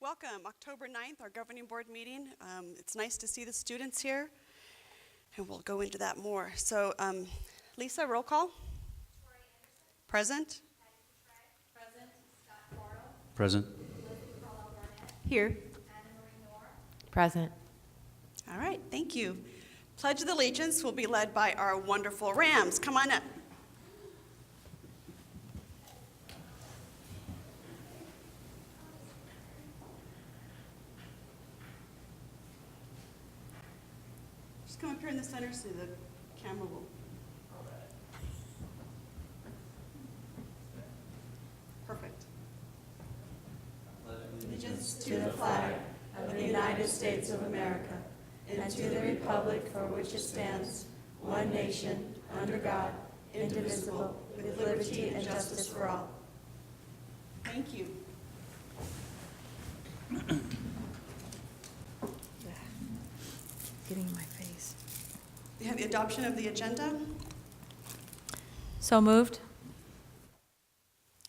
Welcome, October 9th, our governing board meeting. It's nice to see the students here, and we'll go into that more. So, Lisa, roll call. Present. Present. Scott Coral. Present. Here. Present. All right, thank you. Pledge of Allegiance will be led by our wonderful Rams. Come on up. Just come up here in the center so the camera will. Perfect. Allegiance to the flag of the United States of America and to the republic for which it stands, one nation, under God, indivisible, with liberty and justice for all. Thank you. Getting in my face. We have the adoption of the agenda. So moved.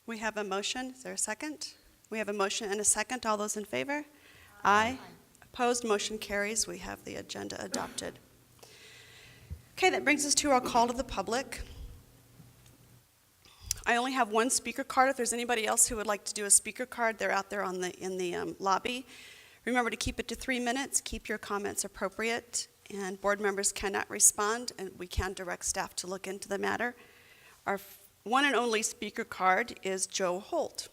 We have a motion. Is there a second? We have a motion and a second. All those in favor? Aye. Opposed? Motion carries. We have the agenda adopted. Okay, that brings us to our call to the public. I only have one speaker card. If there's anybody else who would like to do a speaker card, they're out there in the lobby. Remember to keep it to 3 minutes. Keep your comments appropriate, and board members cannot respond, and we can direct staff to look into the matter. Our one and only speaker card is Joe Holt.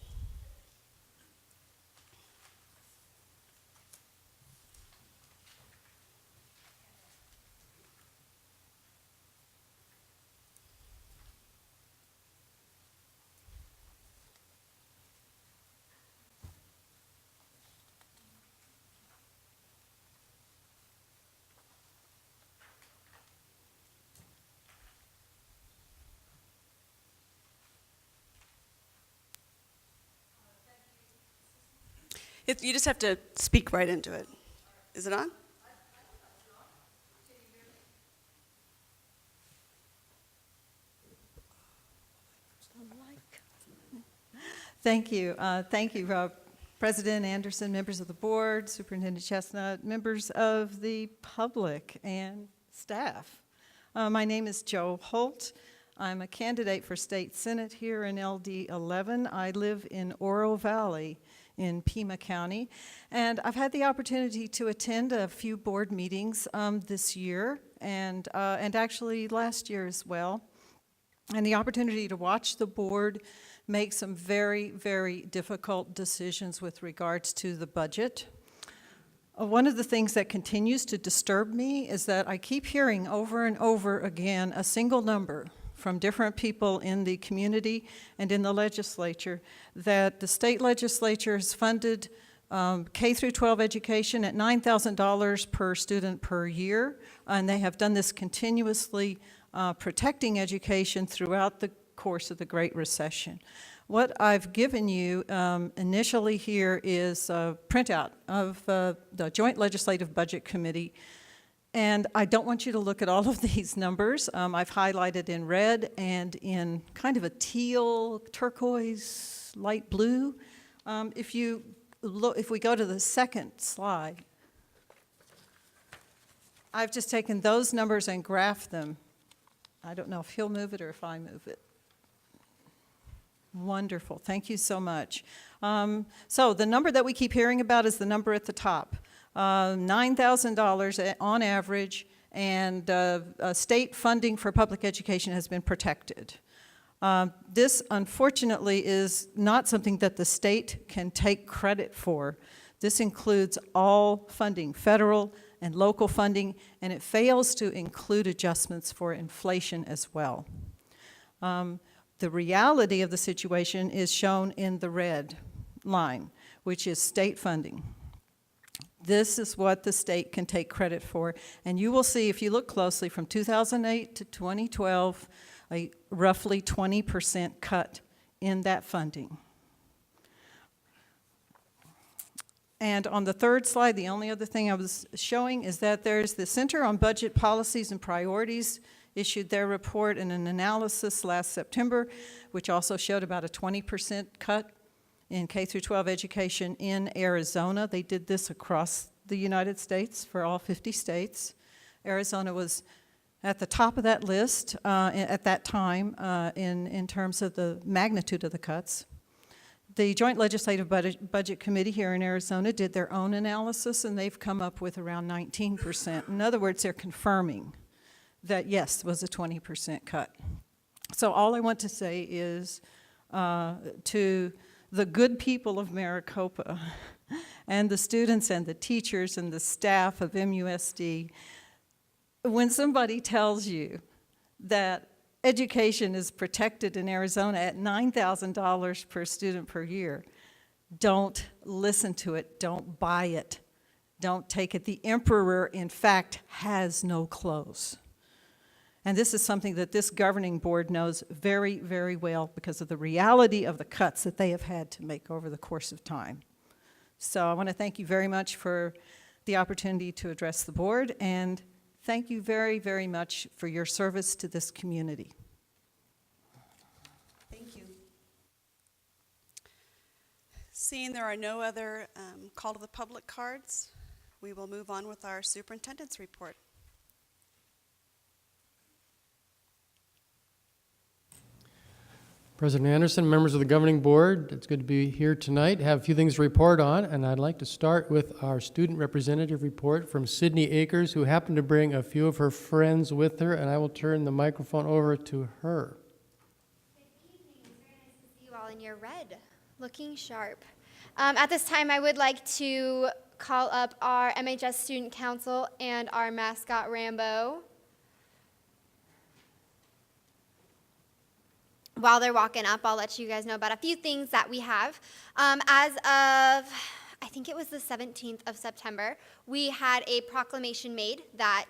You just have to speak right into it. Is it on? Thank you. Thank you, President Anderson, members of the board, Superintendent Chestnut, members of the public, and staff. My name is Joe Holt. I'm a candidate for State Senate here in LD 11. I live in Oro Valley in Pima County, and I've had the opportunity to attend a few board meetings this year and actually last year as well, and the opportunity to watch the board make some very, very difficult decisions with regards to the budget. One of the things that continues to disturb me is that I keep hearing over and over again a single number from different people in the community and in the legislature that the state legislature has funded K through 12 education at $9,000 per student per year, and they have done this continuously, protecting education throughout the course of the Great Recession. What I've given you initially here is a printout of the Joint Legislative Budget Committee. And I don't want you to look at all of these numbers. I've highlighted in red and in kind of a teal, turquoise, light blue. If we go to the second slide, I've just taken those numbers and graphed them. I don't know if he'll move it or if I move it. Wonderful, thank you so much. So the number that we keep hearing about is the number at the top. $9,000 on average, and state funding for public education has been protected. This, unfortunately, is not something that the state can take credit for. This includes all funding, federal and local funding, and it fails to include adjustments for inflation as well. The reality of the situation is shown in the red line, which is state funding. This is what the state can take credit for, and you will see if you look closely from 2008 to 2012, a roughly 20% cut in that funding. And on the third slide, the only other thing I was showing is that there's the Center on Budget Policies and Priorities issued their report and an analysis last September, which also showed about a 20% cut in K through 12 education in Arizona. They did this across the United States for all 50 states. Arizona was at the top of that list at that time in terms of the magnitude of the cuts. The Joint Legislative Budget Committee here in Arizona did their own analysis, and they've come up with around 19%. In other words, they're confirming that, yes, was a 20% cut. So all I want to say is to the good people of Maricopa and the students and the teachers and the staff of MUSD, when somebody tells you that education is protected in Arizona at $9,000 per student per year, don't listen to it, don't buy it, don't take it. The emperor, in fact, has no clothes. And this is something that this governing board knows very, very well because of the reality of the cuts that they have had to make over the course of time. So I want to thank you very much for the opportunity to address the board, and thank you very, very much for your service to this community. Thank you. Seeing there are no other call to the public cards, we will move on with our superintendent's report. President Anderson, members of the governing board, it's good to be here tonight. I have a few things to report on, and I'd like to start with our student representative report from Sydnee Akers, who happened to bring a few of her friends with her, and I will turn the microphone over to her. Good evening. It's very nice to see you all in your red, looking sharp. At this time, I would like to call up our MHS Student Council and our mascot, Rambo. While they're walking up, I'll let you guys know about a few things that we have. As of, I think it was the 17th of September, we had a proclamation made that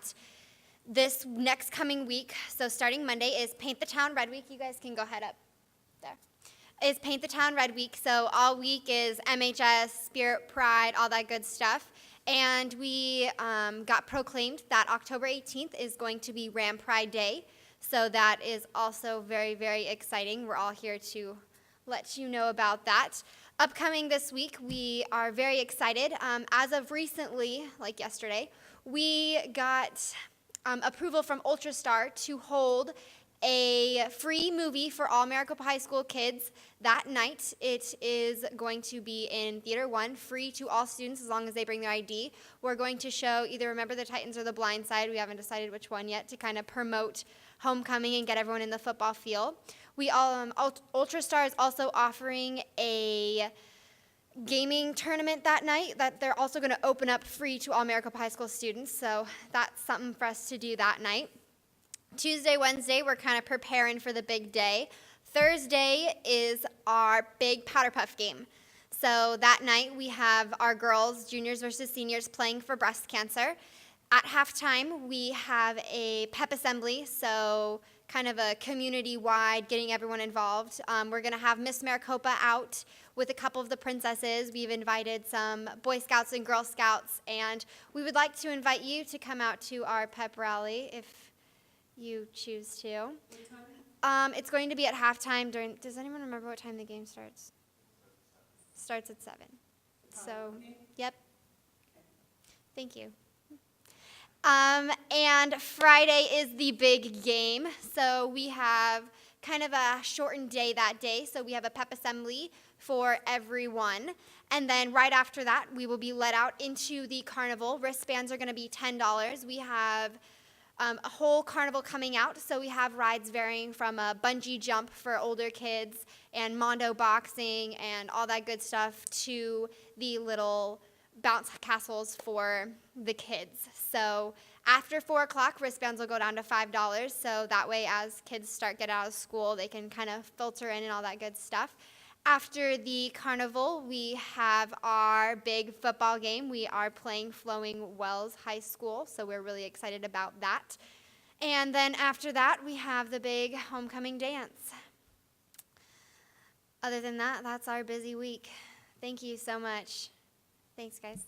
this next coming week, so starting Monday, is Paint the Town Red Week. You guys can go ahead up there. Is Paint the Town Red Week, so all week is MHS, Spirit, Pride, all that good stuff. And we got proclaimed that October 18th is going to be Ram Pride Day. So that is also very, very exciting. We're all here to let you know about that. Upcoming this week, we are very excited. As of recently, like yesterday, we got approval from Ultrastar to hold a free movie for all Maricopa High School kids that night. It is going to be in Theater 1, free to all students as long as they bring their ID. We're going to show either Remember the Titans or The Blind Side. We haven't decided which one yet, to kind of promote homecoming and get everyone in the football feel. We all, Ultrastar is also offering a gaming tournament that night that they're also going to open up free to all Maricopa High School students, so that's something for us to do that night. Tuesday, Wednesday, we're kind of preparing for the big day. Thursday is our big Powder Puff game. So that night we have our girls, juniors versus seniors, playing for breast cancer. At halftime, we have a pep assembly, so kind of a community-wide, getting everyone involved. We're going to have Miss Maricopa out with a couple of the princesses. We've invited some Boy Scouts and Girl Scouts, and we would like to invite you to come out to our pep rally if you choose to. It's going to be at halftime during, does anyone remember what time the game starts? Starts at 7. So, yep. Thank you. And Friday is the big game. So we have kind of a shortened day that day. So we have a pep assembly for everyone. And then right after that, we will be let out into the carnival. Wristbands are going to be $10. We have a whole carnival coming out. So we have rides varying from a bungee jump for older kids and mondo boxing and all that good stuff to the little bounce castles for the kids. So after 4 o'clock, wristbands will go down to $5. So that way, as kids start getting out of school, they can kind of filter in and all that good stuff. After the carnival, we have our big football game. We are playing Flowing Wells High School, so we're really excited about that. And then after that, we have the big homecoming dance. Other than that, that's our busy week. Thank you so much. Thanks, guys.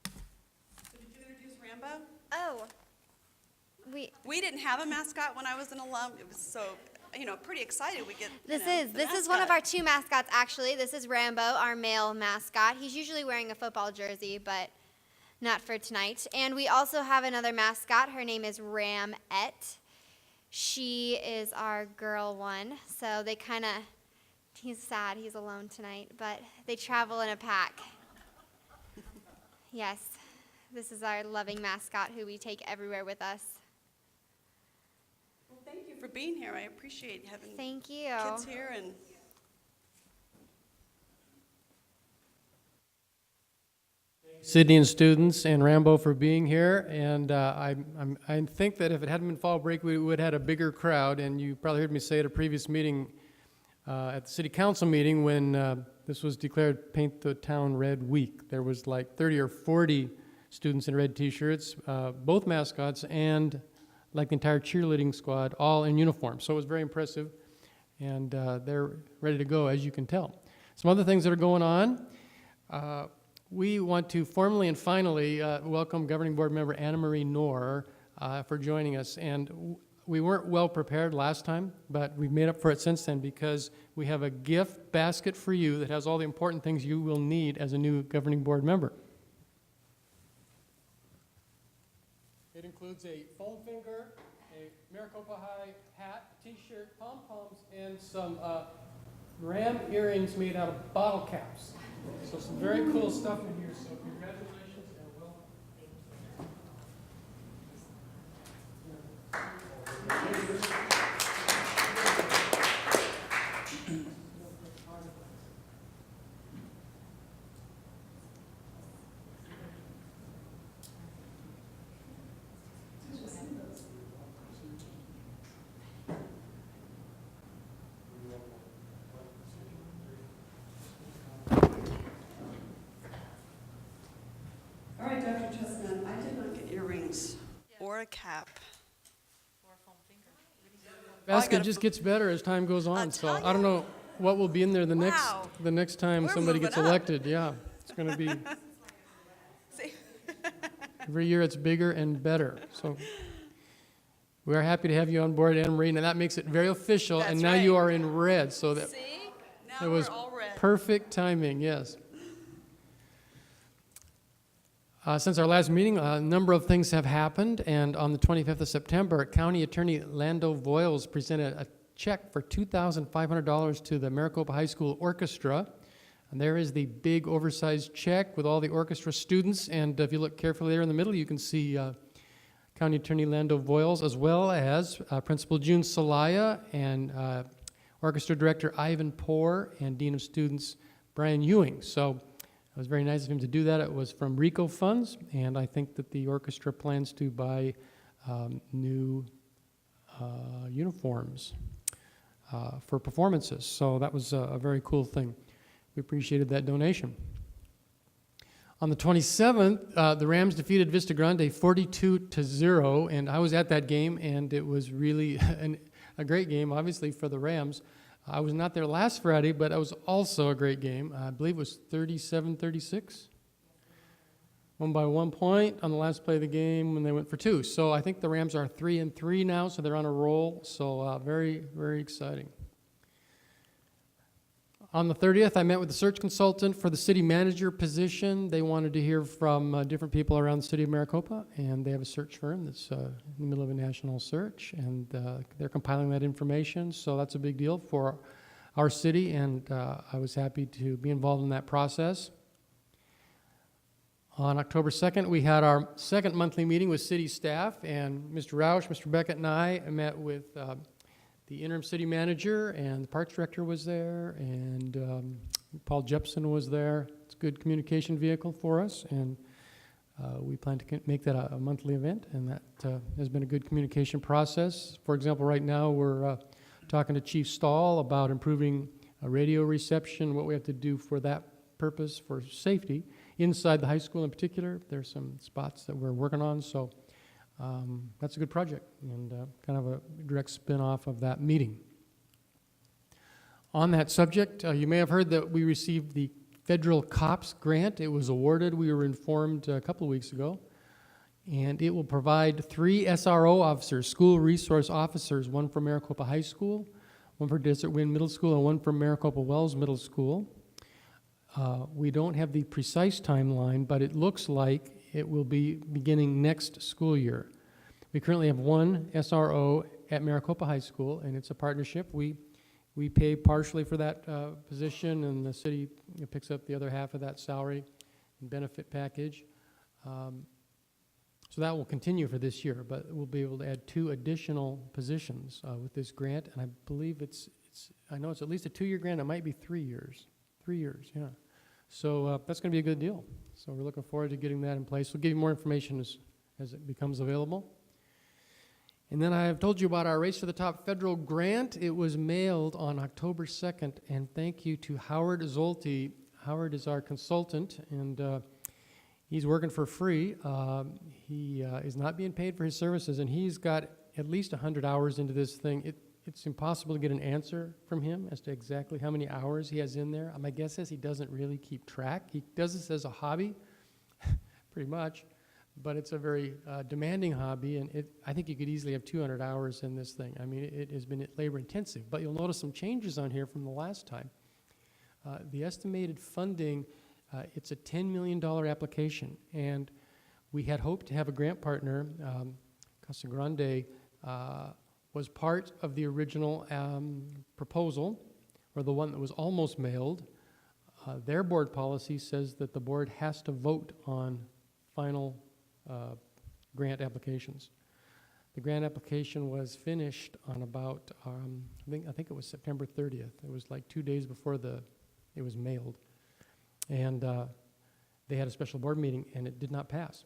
So did you introduce Rambo? Oh, We didn't have a mascot when I was an alum. It was so, pretty excited we get, This is one of our two mascots, actually. This is Rambo, our male mascot. He's usually wearing a football jersey, but not for tonight. And we also have another mascot. Her name is Ramette. She is our girl one. So they kind of, he's sad, he's alone tonight, but they travel in a pack. Yes, this is our loving mascot who we take everywhere with us. Well, thank you for being here. I appreciate having Thank you. kids here and Sydnee and students and Rambo for being here, and I think that if it hadn't been fall break, we would have had a bigger crowd, and you probably heard me say at a previous meeting, at the city council meeting, when this was declared Paint the Town Red Week. There was like 30 or 40 students in red t-shirts, both mascots, and like the entire cheerleading squad, all in uniform. So it was very impressive, and they're ready to go, as you can tell. Some other things that are going on. We want to formally and finally welcome Governing Board Member Knorr for joining us. And we weren't well prepared last time, but we've made up for it since then because we have a gift basket for you that has all the important things you will need as a new Governing Board member. It includes a foam finger, a Maricopa High hat, t-shirt, pom-poms, and some ram earrings made out of bottle caps. So some very cool stuff in here, so congratulations and welcome. all right, Dr. Chestnut, I did not get earrings or a cap. Basket just gets better as time goes on, so I don't know what will be in there the Wow. next time We're somebody moving gets up. elected. Yeah, it's going to be See? every year it's bigger and better. So we are happy to have you on board, Anna Marie, and that makes it very official. That's and now you right. are in red, so that See? it Now was we're all red. perfect timing. Yes. Since our last meeting, a number of things have happened, and on the 25th of September, County Attorney Lando Voyles presented a check for $2,500 to the Maricopa High School Orchestra. And there is the big oversized check with all the orchestra students, and if you look carefully there in the middle, you can see County Attorney Lando Voyles, as well as Principal June Salaya and Orchestra Director Ivan Poor and Dean of Students Brian Ewing. So it was very nice of him to do that. It was from RICO funds, and I think that the orchestra plans to buy new uniforms for performances. So that was a very cool thing. We appreciated that donation. On the 27th, the Rams defeated Vista Grande 42-0, and I was at that game, and it was really a great game, obviously, for the Rams. I was not there last Friday, but it was also a great game. I believe it was 37-36. Won by 1 point on the last play of the game when they went for 2. So I think the Rams are 3-3 now, so they're on a roll. So very, very exciting. On the 30th, I met with the search consultant for the city manager position. They wanted to hear from different people around the city of Maricopa, and they have a search firm that's in the middle of a national search, and they're compiling that information. So that's a big deal for our city, and I was happy to be involved in that process. On October 2nd, we had our second monthly meeting with city staff, and Mr. Roush, Mr. Beckett, and I met with the interim city manager, and the parks director was there, and Paul Jepson was there. It's a good communication vehicle for us, and we plan to make that a monthly event, and that has been a good communication process. For example, right now we're talking to Chief Stahl about improving radio reception, what we have to do for that purpose for safety inside the high school in particular. There's some spots that we're working on, so that's a good project and kind of a direct spin-off of that meeting. On that subject, you may have heard that we received the federal COPS grant. It was awarded, we were informed a couple of weeks ago, and it will provide 3 SRO officers, school resource officers, one for Maricopa High School, one for Desert Wind Middle School and one for Maricopa Wells Middle School. We don't have the precise timeline, but it looks like it will be beginning next school year. We currently have one SRO at Maricopa High School, and it's a partnership. We pay partially for that position, and the city picks up the other half of that salary and benefit package. So that will continue for this year, but we'll be able to add 2 additional positions with this grant, and I believe I know it's at least a 2-year grant. It might be 3 years. 3 years, yeah. So that's going to be a good deal. So we're looking forward to getting that in place. We'll give you more information as it becomes available. And then I have told you about our Race to the Top federal grant. It was mailed on October 2nd, and thank you to Howard Zolte. Howard is our consultant, and he's working for free. He is not being paid for his services, and he's got at least 100 hours into this thing. It's impossible to get an answer from him as to exactly how many hours he has in there. My guess is he doesn't really keep track. He does this as a hobby, pretty much, but it's a very demanding hobby, and I think you could easily have 200 hours in this thing. I mean, it has been labor intensive, but you'll notice some changes on here from the last time. The estimated funding, it's a $10 million application, and we had hoped to have a grant partner. Grande was part of the original proposal, or the one that was almost mailed. Their board policy says that the board has to vote on final grant applications. The grant application was finished on about, I think it was September 30th. It was like 2 days before it was mailed. And they had a special board meeting, and it did not pass.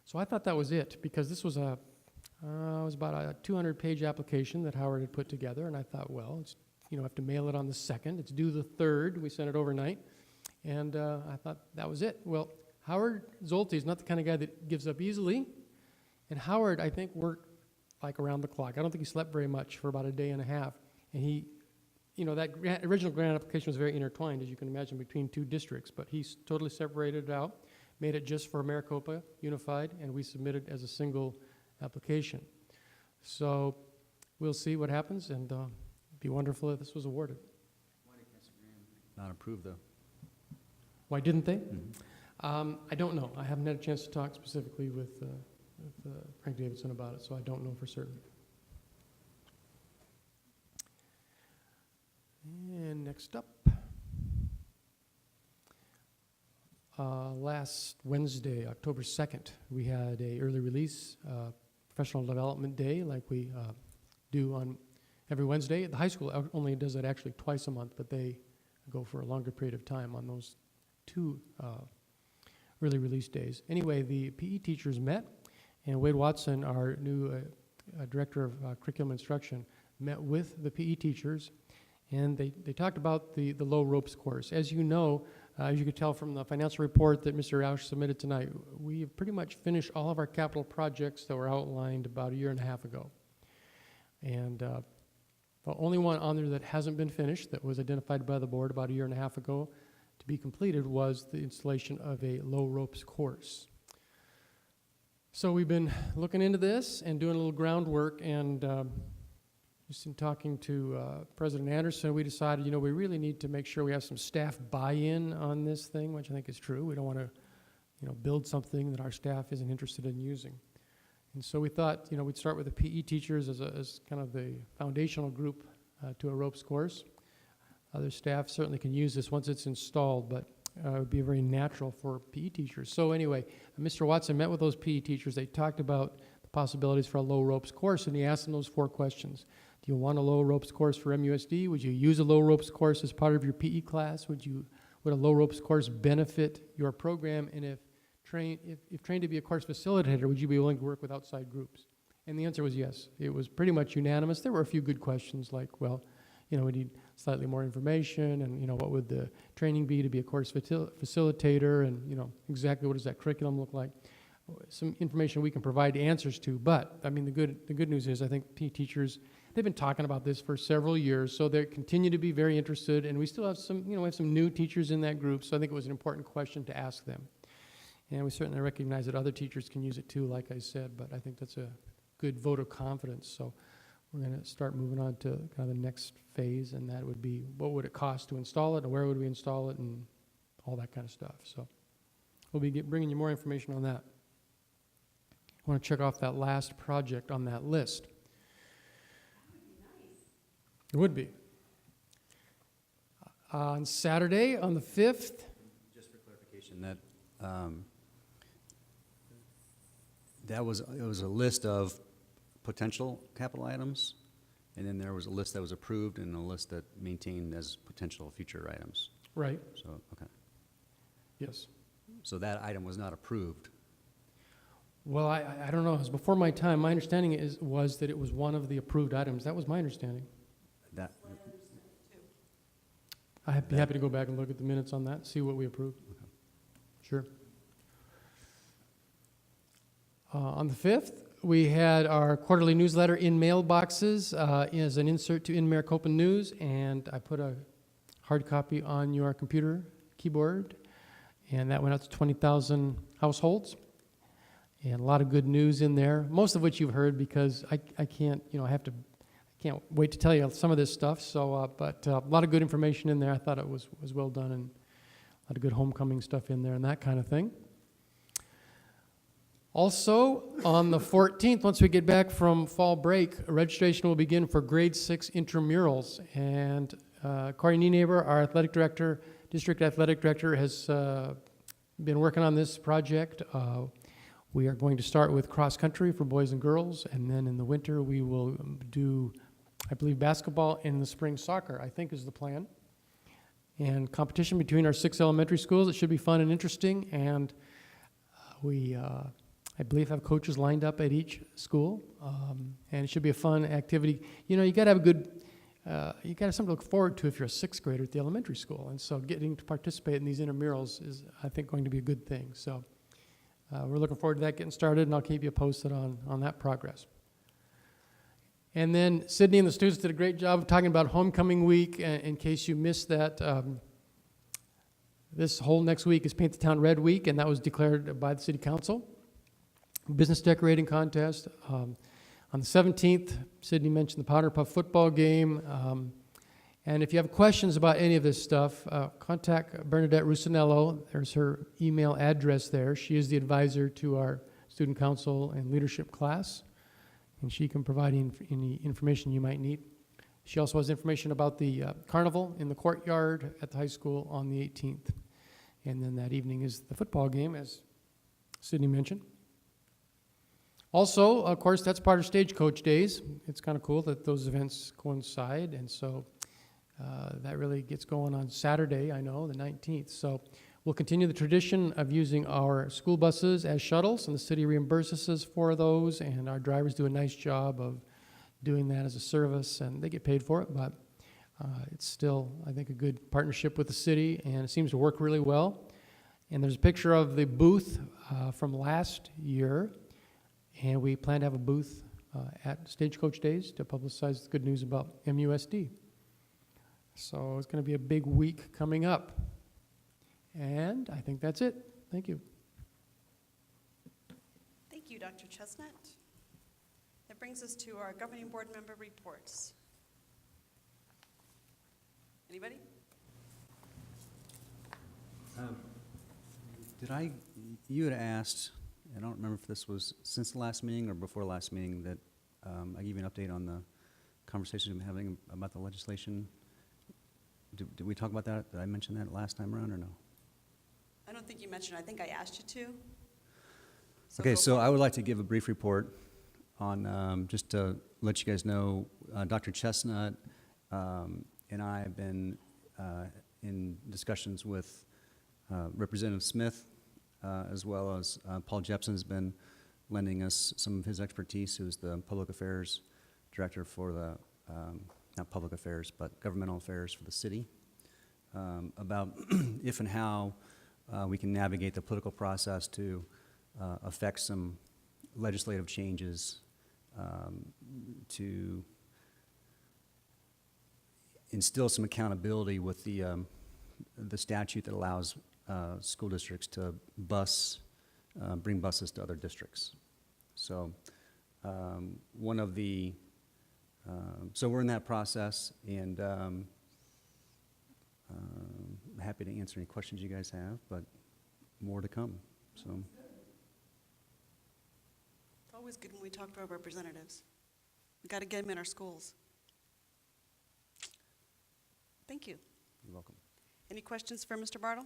So I thought that was it, because this was it was about a 200-page application that Howard had put together, and I thought, well, it's, have to mail it on the 2nd. It's due the 3rd. We sent it overnight, and I thought that was it. Well, Howard Zolte is not the kind of guy that gives up easily, and Howard, I think, worked like around the clock. I don't think he slept very much for about a day and a half, and he, that original grant application was very intertwined, as you can imagine, between 2 districts, but he totally separated it out, made it just for Maricopa Unified, and we submitted as a single application. So we'll see what happens, and it'd be wonderful if this was awarded. Why did Council Graham not approve, though? Why didn't they? I don't know. I haven't had a chance to talk specifically with Frank Davidson about it, so I don't know for certain. And next up, last Wednesday, October 2nd, we had a early release professional development day like we do on every Wednesday. The high school only does that actually twice a month, but they go for a longer period of time on those 2 early release days. Anyway, the PE teachers met, and Wade Watson, our new director of curriculum instruction, met with the PE teachers, and they talked about the low ropes course. As you know, as you could tell from the financial report that Mr. Rausch submitted tonight, we have pretty much finished all of our capital projects that were outlined about 1.5 years ago. And the only one on there that hasn't been finished, that was identified by the board about 1.5 years ago to be completed, was the installation of a low ropes course. So we've been looking into this and doing a little groundwork, and just in talking to President Anderson, we decided, we really need to make sure we have some staff buy-in on this thing, which I think is true. We don't want to, build something that our staff isn't interested in using. And so we thought, we'd start with the PE teachers as kind of the foundational group to a ropes course. Other staff certainly can use this once it's installed, but it would be very natural for PE teachers. So anyway, Mr. Watson met with those PE teachers. They talked about the possibilities for a low ropes course, and he asked them those 4 questions. Do you want a low ropes course for MUSD? Would you use a low ropes course as part of your PE class? Would a low ropes course benefit your program? And if trained to be a course facilitator, would you be willing to work with outside groups? And the answer was yes. It was pretty much unanimous. There were a few good questions like, well, we need slightly more information, and what would the training be to be a course facilitator, and exactly what does that curriculum look like? Some information we can provide answers to. But I mean, the good news is I think PE teachers, they've been talking about this for several years, so they continue to be very interested, and we still have some, we have some new teachers in that group, so I think it was an important question to ask them. And we certainly recognize that other teachers can use it too, like I said, but I think that's a good vote of confidence. So we're going to start moving on to kind of the next phase, and that would be what would it cost to install it, and where would we install it, and all that kind of stuff. So we'll be bringing you more information on that. I want to check off that last project on that list. It would be. On Saturday, on the 5th, Just for clarification, that, it was a list of potential capital items, and then there was a list that was approved and a list that maintained as potential future items. right, So, okay. yes. So that item was not approved. Well, I don't know, it was before my time. My understanding was that it was one of the approved items. That was my understanding. That, I'd be happy to go back and look at the minutes on that, see what we approved. Sure. On the 5th, we had our quarterly newsletter in Mailboxes as an insert to In Maricopa News, and I put a hard copy on your computer keyboard, and that went out to 20,000 households. And a lot of good news in there, most of which you've heard because I can't, I can't wait to tell you some of this stuff. So, but a lot of good information in there. I thought it was well done, and a lot of good homecoming stuff in there and that kind of thing. Also, on the 14th, once we get back from fall break, registration will begin for grade 6 intramurals. And Corey Nienaber, our athletic director, district athletic director, has been working on this project. We are going to start with cross country for boys and girls, and then in the winter we will do, I believe, basketball, and in the spring soccer, I think is the plan. And competition between our 6 elementary schools. It should be fun and interesting, and we, I believe, have coaches lined up at each school, and it should be a fun activity. You got to have a good, you got to have something to look forward to if you're a 6th grader at the elementary school, and so getting to participate in these intramurals is, I think, going to be a good thing. So. We're looking forward to that getting started, and I'll keep you posted on that progress. And then Sydnee and the students did a great job of talking about homecoming week. In case you missed that, this whole next week is Paint the Town Red Week, and that was declared by the City Council. Business decorating contest. On the 17th, Sydnee mentioned the Powder Puff football game. And if you have questions about any of this stuff, contact Bernadette Rusinello. There's her email address there. She is the advisor to our student council and leadership class, and she can provide any information you might need. She also has information about the carnival in the courtyard at the high school on the 18th. And then that evening is the football game, as Sydnee mentioned. Also, of course, that's part of Stagecoach Days. It's kind of cool that those events coincide, and so that really gets going on Saturday, I know, the 19th. So we'll continue the tradition of using our school buses as shuttles, and the city reimburses us for those, and our drivers do a nice job of doing that as a service, and they get paid for it, but it's still, I think, a good partnership with the city, and it seems to work really well. And there's a picture of the booth from last year, and we plan to have a booth at Stagecoach Days to publicize the good news about MUSD. So it's going to be a big week coming up. And I think that's it. Thank you. Thank you, Dr. Chestnut. That brings us to our governing board member reports. Anybody? You had asked, I don't remember if this was since the last meeting or before last meeting, that I give you an update on the conversations we've been having about the legislation. Did we talk about that? Did I mention that last time around or no? I don't think you mentioned it. I think I asked you to. Okay, so I would like to give a brief report on, just to let you guys know, Dr. Chestnut and I have been in discussions with Representative Smith, as well as Paul Jepson has been lending us some of his expertise, who's the public affairs director for the, not public affairs, but governmental affairs for the city, about if and how we can navigate the political process to affect some legislative changes to instill some accountability with the statute that allows school districts to bring buses to other districts. So one of the So we're in that process, and happy to answer any questions you guys have, but more to come, so. It's always good when we talk to our representatives. We got to get them in our schools. Thank you. You're welcome. Any questions for Mr. Bartle?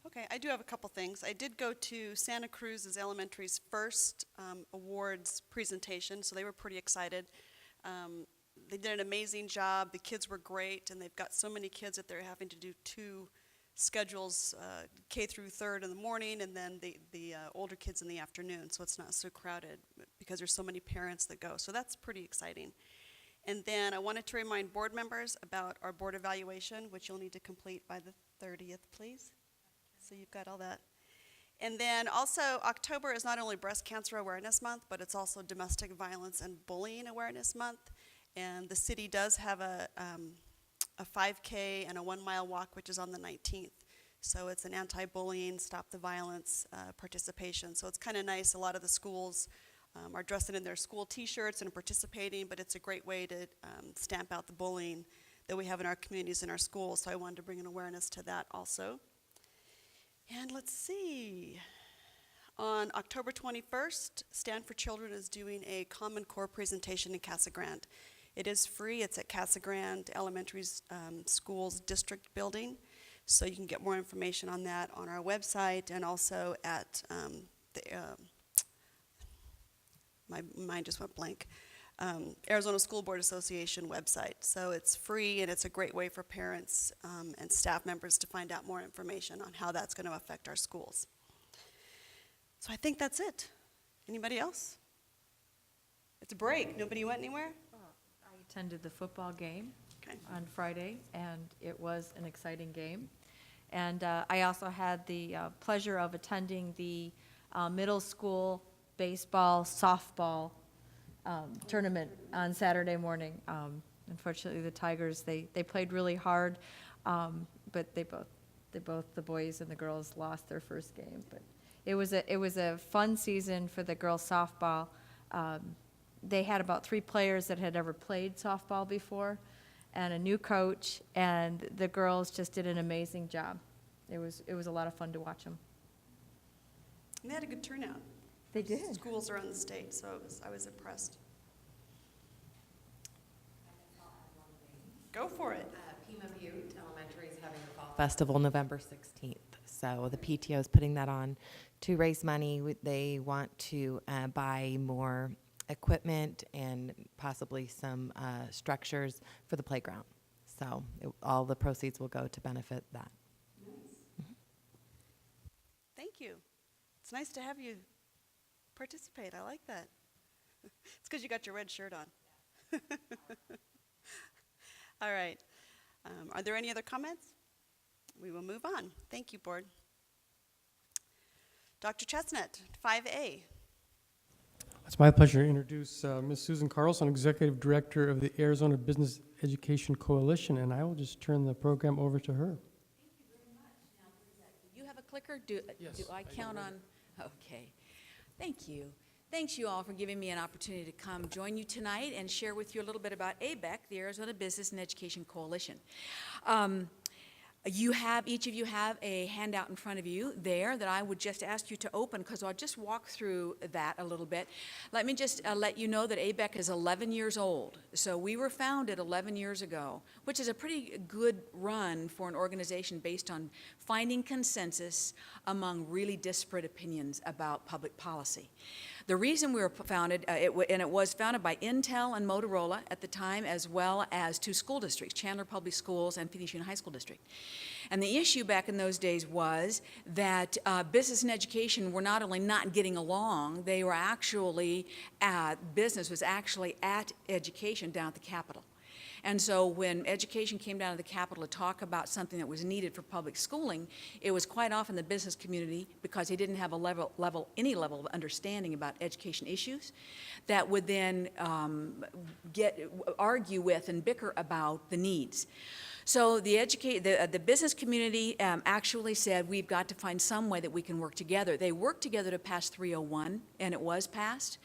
Okay, I do have a couple things. I did go to Santa Cruz's Elementary's first awards presentation, so they were pretty excited. They did an amazing job. The kids were great, and they've got so many kids that they're having to do 2 schedules, K through 3rd in the morning, and then the older kids in the afternoon, so it's not so crowded because there's so many parents that go. So that's pretty exciting. And then I wanted to remind board members about our board evaluation, which you'll need to complete by the 30th, please. So you've got all that. And then also, October is not only Breast Cancer Awareness Month, but it's also Domestic Violence and Bullying Awareness Month. And the city does have a 5K and a 1-mile walk, which is on the 19th. So it's an anti-bullying, stop the violence participation. So it's kind of nice. A lot of the schools are dressing in their school T-shirts and participating, but it's a great way to stamp out the bullying that we have in our communities and our schools. So I wanted to bring an awareness to that also. And let's see. On October 21st, Stand for Children is doing a Common Core presentation in Casa Grande. It is free. It's at Casa Grande Elementary School's district building. So you can get more information on that on our website and also at my mind just went blank, Arizona School Board Association website. So it's free, and it's a great way for parents and staff members to find out more information on how that's going to affect our schools. So I think that's it. Anybody else? It's a break. Nobody went anywhere? I attended the football game Okay. on Friday, and it was an exciting game. And I also had the pleasure of attending the middle school baseball, softball tournament on Saturday morning. Unfortunately, the Tigers, they played really hard, but the boys and the girls lost their first game. But it was a fun season for the girls softball. They had about 3 players that had ever played softball before, and a new coach, and the girls just did an amazing job. It was a lot of fun to watch them. And they had a good turnout. They did. Schools around the state, so I was impressed. Go for it. Pima Butte Elementary is having a fall festival November 16th. So the PTO is putting that on to raise money. They want to buy more equipment and possibly some structures for the playground. So all the proceeds will go to benefit that. Thank you. It's nice to have you participate. I like that. It's because you got your red shirt on. All right. Are there any other comments? We will move on. Thank you, Board. Dr. Chestnut, 5A. It's my pleasure to introduce Ms. Susan Carlson, Executive Director of the Arizona Business Education Coalition, and I will just turn the program over to her. You have a clicker? Do Yes, I I count do. on? Okay. Thank you. Thanks you all for giving me an opportunity to come join you tonight and share with you a little bit about ABEC, the Arizona Business and Education Coalition. Each of you have a handout in front of you there that I would just ask you to open, because I'll just walk through that a little bit. Let me just let you know that ABEC is 11 years old. So we were founded 11 years ago, which is a pretty good run for an organization based on finding consensus among really disparate opinions about public policy. The reason we were founded, it was founded by Intel and Motorola at the time, as well as 2 school districts, Chandler Public Schools and Phoenix Union High School District. And the issue back in those days was that business and education were not only not getting along, they were actually, business was actually at education down at the Capitol. And so when education came down to the Capitol to talk about something that was needed for public schooling, it was quite often the business community, because they didn't have any level of understanding about education issues, that would then argue with and bicker about the needs. So the business community actually said, we've got to find some way that we can work together. They worked together to pass 301, and it was passed.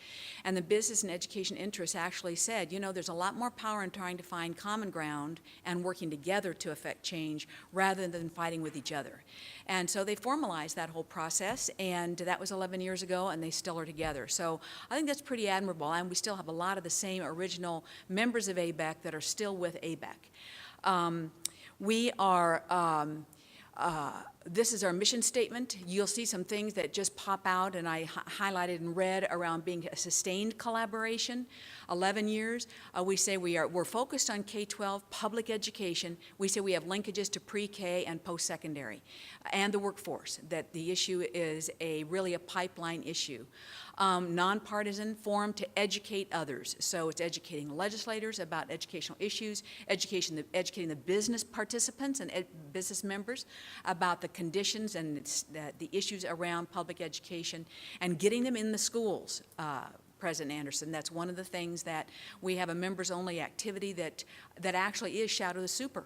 And the business and education interests actually said, you know, there's a lot more power in trying to find common ground and working together to affect change rather than fighting with each other. And so they formalized that whole process, and that was 11 years ago, and they still are together. So I think that's pretty admirable, and we still have a lot of the same original members of ABEC that are still with ABEC. This is our mission statement. You'll see some things that just pop out, and I highlighted in red around being a sustained collaboration. 11 years. We say we're focused on K-12 public education. We say we have linkages to pre-K and post-secondary, and the workforce. That the issue is really a pipeline issue. Nonpartisan forum to educate others. So it's educating legislators about educational issues, educating the business participants and business members about the conditions and the issues around public education, and getting them in the schools. President Anderson, that's one of the things that we have a members-only activity that actually is Shadow the Super.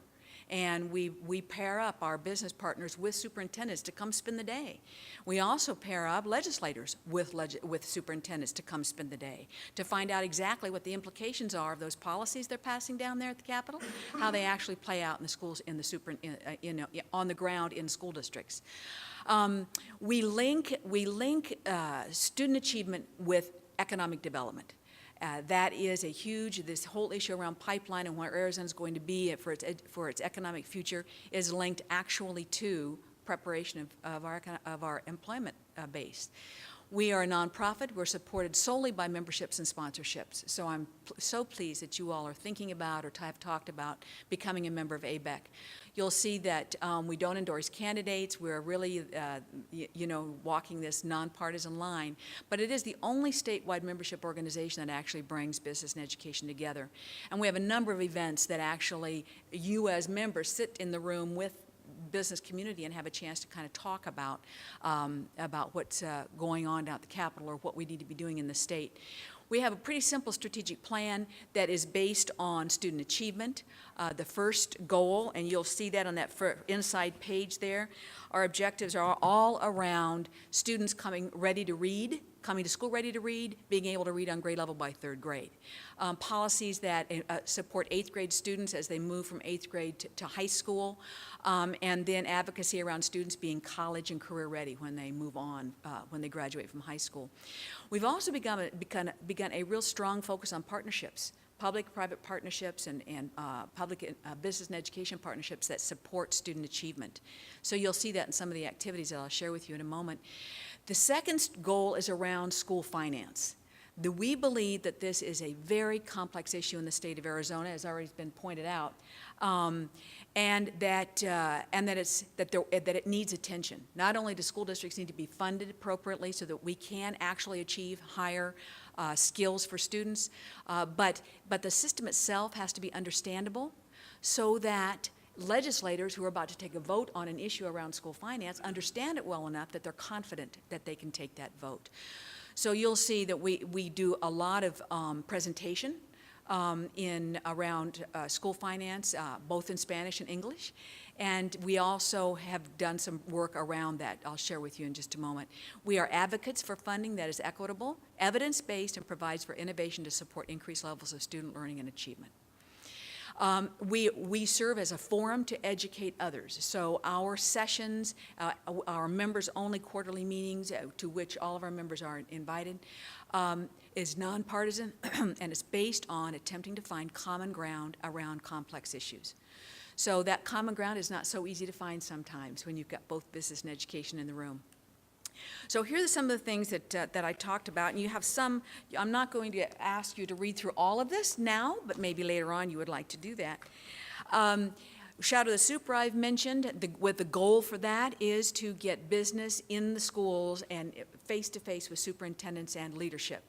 And we pair up our business partners with superintendents to come spend the day. We also pair up legislators with superintendents to come spend the day to find out exactly what the implications are of those policies they're passing down there at the Capitol, how they actually play out in the schools, on the ground in school districts. We link student achievement with economic development. That is this whole issue around pipeline and where Arizona is going to be for its economic future is linked actually to preparation of our employment base. We are a nonprofit. We're supported solely by memberships and sponsorships. So I'm so pleased that you all are thinking about or have talked about becoming a member of ABEC. You'll see that we don't endorse candidates. We're really, walking this nonpartisan line. But it is the only statewide membership organization that actually brings business and education together. And we have a number of events that actually you as members sit in the room with business community and have a chance to kind of talk about what's going on down at the Capitol or what we need to be doing in the state. We have a pretty simple strategic plan that is based on student achievement. The first goal, and you'll see that on that inside page there, our objectives are all around students coming to school ready to read, being able to read on grade level by 3rd grade. Policies that support 8th grade students as they move from 8th grade to high school, and then advocacy around students being college and career ready when they move on, when they graduate from high school. We've also begun a real strong focus on partnerships, public-private partnerships and public business and education partnerships that support student achievement. So you'll see that in some of the activities that I'll share with you in a moment. The second goal is around school finance. We believe that this is a very complex issue in the state of Arizona, as already been pointed out, and that it needs attention. Not only do school districts need to be funded appropriately so that we can actually achieve higher skills for students, but the system itself has to be understandable so that legislators who are about to take a vote on an issue around school finance understand it well enough that they're confident that they can take that vote. So you'll see that we do a lot of presentation around school finance, both in Spanish and English. And we also have done some work around that I'll share with you in just a moment. We are advocates for funding that is equitable, evidence-based, and provides for innovation to support increased levels of student learning and achievement. We serve as a forum to educate others. So our sessions, our members-only quarterly meetings, to which all of our members are invited, is nonpartisan and it's based on attempting to find common ground around complex issues. So that common ground is not so easy to find sometimes when you've got both business and education in the room. So here are some of the things that I talked about, and you have some. I'm not going to ask you to read through all of this now, but maybe later on you would like to do that. Shadow the Super I've mentioned, what the goal for that is to get business in the schools and face-to-face with superintendents and leadership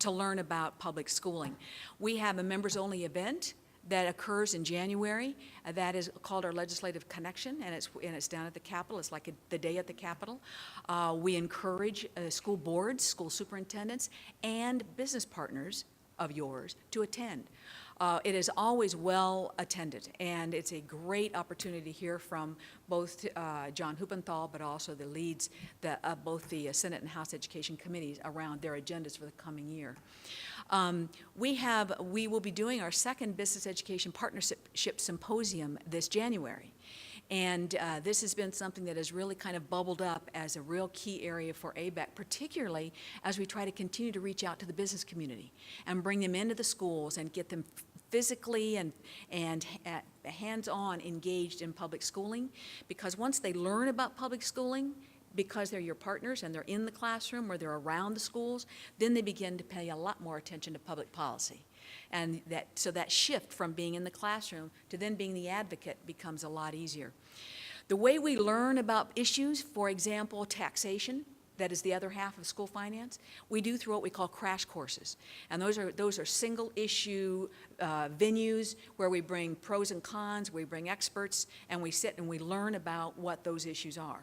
to learn about public schooling. We have a members-only event that occurs in January. That is called our Legislative Connection, and it's down at the Capitol. It's like the day at the Capitol. We encourage school boards, school superintendents, and business partners of yours to attend. It is always well attended, and it's a great opportunity to hear from both John Huppenthal, but also the leads both the Senate and House Education Committees around their agendas for the coming year. We will be doing our second Business Education Partnership Symposium this January. And this has been something that has really kind of bubbled up as a real key area for ABEC, particularly as we try to continue to reach out to the business community and bring them into the schools and get them physically and hands-on engaged in public schooling. Because once they learn about public schooling, because they're your partners and they're in the classroom or they're around the schools, then they begin to pay a lot more attention to public policy. And so that shift from being in the classroom to then being the advocate becomes a lot easier. The way we learn about issues, for example, taxation, that is the other half of school finance, we do through what we call crash courses. And those are single issue venues where we bring pros and cons, we bring experts, and we sit and we learn about what those issues are.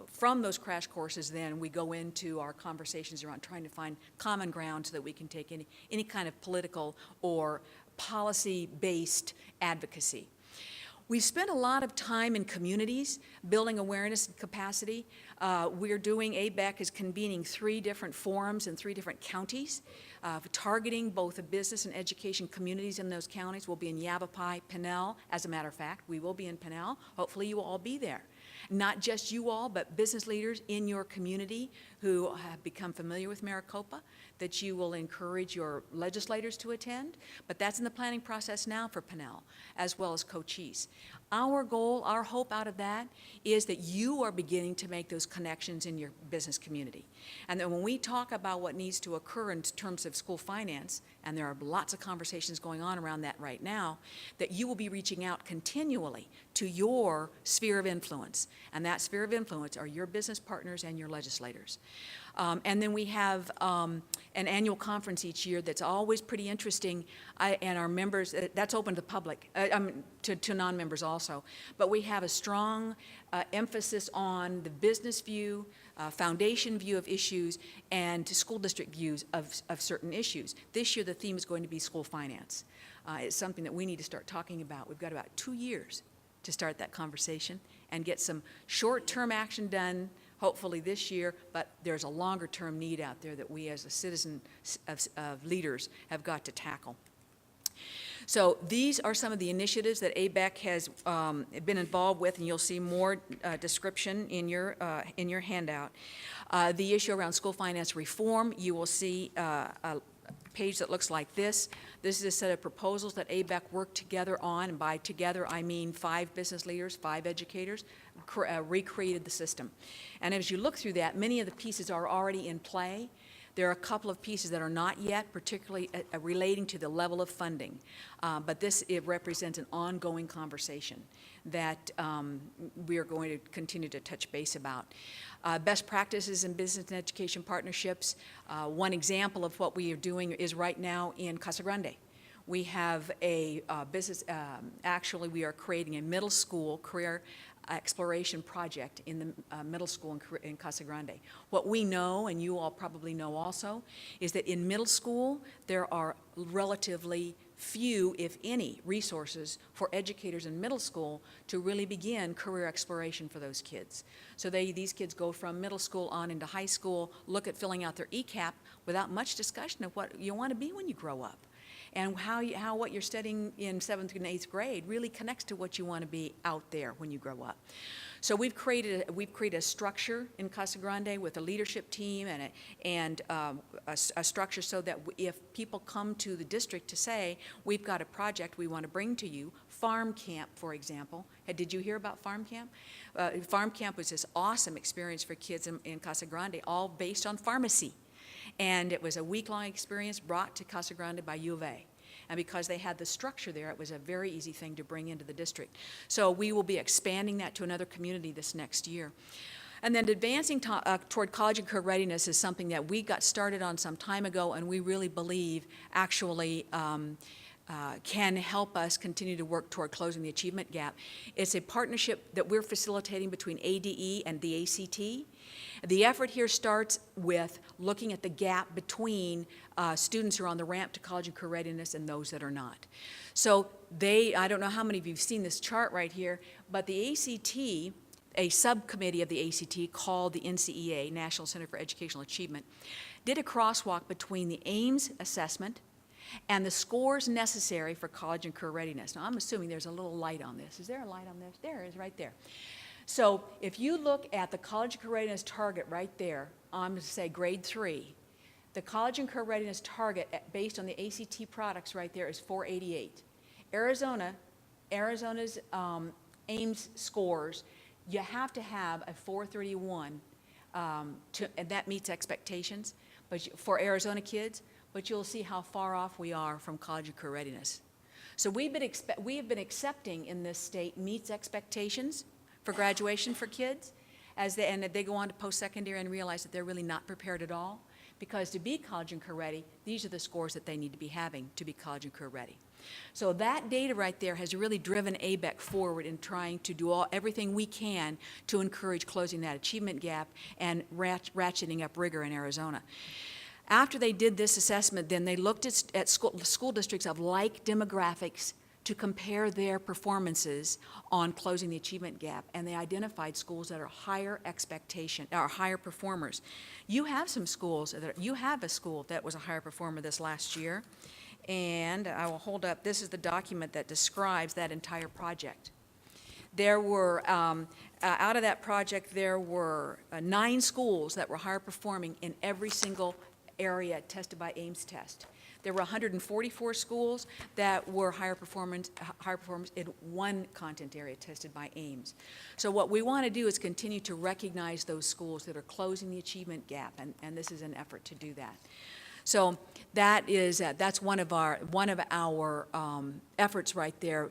From those crash courses, then, we go into our conversations around trying to find common ground so that we can take any kind of political or policy-based advocacy. We've spent a lot of time in communities building awareness and capacity. ABEC is convening 3 different forums in 3 different counties, targeting both the business and education communities in those counties. We'll be in Yavapai, Pinnell. As a matter of fact, we will be in Pinnell. Hopefully you will all be there. Not just you all, but business leaders in your community who have become familiar with Maricopa, that you will encourage your legislators to attend. But that's in the planning process now for Pinnell, as well as Cochise. Our goal, our hope out of that is that you are beginning to make those connections in your business community. And then when we talk about what needs to occur in terms of school finance, and there are lots of conversations going on around that right now, that you will be reaching out continually to your sphere of influence. And that sphere of influence are your business partners and your legislators. And then we have an annual conference each year that's always pretty interesting, and our members, that's open to the public, to non-members also. But we have a strong emphasis on the business view, foundation view of issues, and school district views of certain issues. This year the theme is going to be school finance. It's something that we need to start talking about. We've got about 2 years to start that conversation and get some short-term action done, hopefully this year, but there's a longer-term need out there that we as a citizen of leaders have got to tackle. So these are some of the initiatives that ABEC has been involved with, and you'll see more description in your handout. The issue around school finance reform, you will see a page that looks like this. This is a set of proposals that ABEC worked together on, and by together I mean 5 business leaders, 5 educators, recreated the system. And as you look through that, many of the pieces are already in play. There are a couple of pieces that are not yet, particularly relating to the level of funding. But it represents an ongoing conversation that we are going to continue to touch base about. Best practices in business and education partnerships. One example of what we are doing is right now in Casa Grande. We have a business, actually we are creating a middle school career exploration project in the middle school in Casa Grande. What we know, and you all probably know also, is that in middle school there are relatively few, if any, resources for educators in middle school to really begin career exploration for those kids. So these kids go from middle school on into high school, look at filling out their ECAP without much discussion of what you want to be when you grow up, and how what you're studying in 7th and 8th grade really connects to what you want to be out there when you grow up. So we've created a structure in Casa Grande with a leadership team and a structure so that if people come to the district to say, we've got a project we want to bring to you, Farm Camp, for example. Did you hear about Farm Camp? Farm Camp was this awesome experience for kids in Casa Grande, all based on pharmacy. And it was a week-long experience brought to Casa Grande by U of A. And because they had the structure there, it was a very easy thing to bring into the district. So we will be expanding that to another community this next year. And then advancing toward college and career readiness is something that we got started on some time ago, and we really believe actually can help us continue to work toward closing the achievement gap. It's a partnership that we're facilitating between ADE and the ACT. The effort here starts with looking at the gap between students who are on the ramp to college and career readiness and those that are not. So I don't know how many of you have seen this chart right here, but the ACT, a subcommittee of the ACT called the NCEA, National Center for Educational Achievement, did a crosswalk between the Ames assessment and the scores necessary for college and career readiness. Now, I'm assuming there's a little light on this. Is there a light on this? There it is, right there. So if you look at the college and career readiness target right there, I'm going to say grade 3, the college and career readiness target based on the ACT products right there is 488. Arizona's Ames scores, you have to have a 431, and that meets expectations for Arizona kids, but you'll see how far off we are from college and career readiness. So we have been accepting in this state meets expectations for graduation for kids, and they go on to post-secondary and realize that they're really not prepared at all, because to be college and career ready, these are the scores that they need to be having to be college and career ready. So that data right there has really driven ABEC forward in trying to do everything we can to encourage closing that achievement gap and ratcheting up rigor in Arizona. After they did this assessment, then they looked at school districts of like demographics to compare their performances on closing the achievement gap, and they identified schools that are higher higher performers. You have some schools you have a school that was a higher performer this last year, and I will hold up. This is the document that describes that entire project. There were out of that project, there were 9 schools that were higher performing in every single area tested by Ames test. There were 144 schools that were higher performance in one content area tested by Ames. So what we want to do is continue to recognize those schools that are closing the achievement gap, and this is an effort to do that. So that's one of our efforts right there,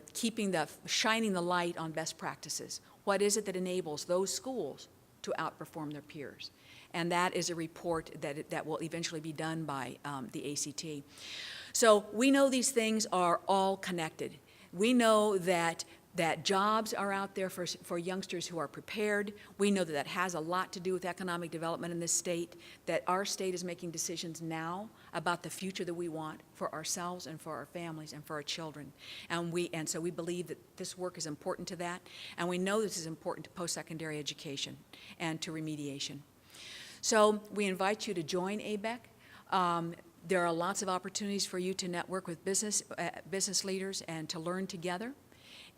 shining the light on best practices. What is it that enables those schools to outperform their peers? And that is a report that will eventually be done by the ACT. So we know these things are all connected. We know that jobs are out there for youngsters who are prepared. We know that has a lot to do with economic development in this state, that our state is making decisions now about the future that we want for ourselves and for our families and for our children. And so we believe that this work is important to that, and we know this is important to post-secondary education and to remediation. So we invite you to join ABEC. There are lots of opportunities for you to network with business leaders and to learn together.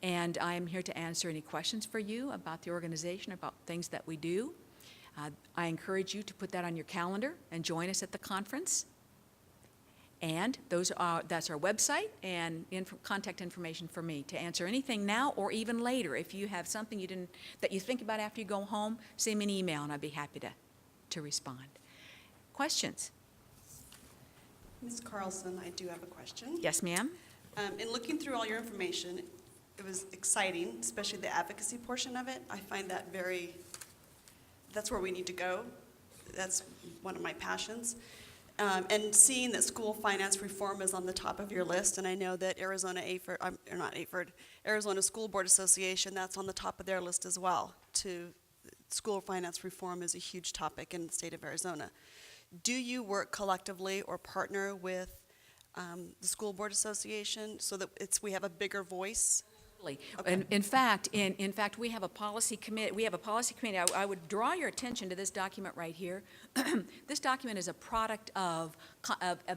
And I am here to answer any questions for you about the organization, about things that we do. I encourage you to put that on your calendar and join us at the conference. And that's our website and contact information for me to answer anything now or even later. If you have something that you think about after you go home, send me an email and I'd be happy to respond. Questions? Ms. Carlson, I do have a question. Yes, ma'am. In looking through all your information, it was exciting, especially the advocacy portion of it. I find that that's where we need to go. That's one of my passions. And seeing that school finance reform is on the top of your list, and I know that Arizona School Board Association, that's on the top of their list as well. School finance reform is a huge topic in the state of Arizona. Do you work collectively or partner with the School Board Association so that we have a bigger voice? Okay. In fact, we have a policy committee. I would draw your attention to this document right here. This document is a product of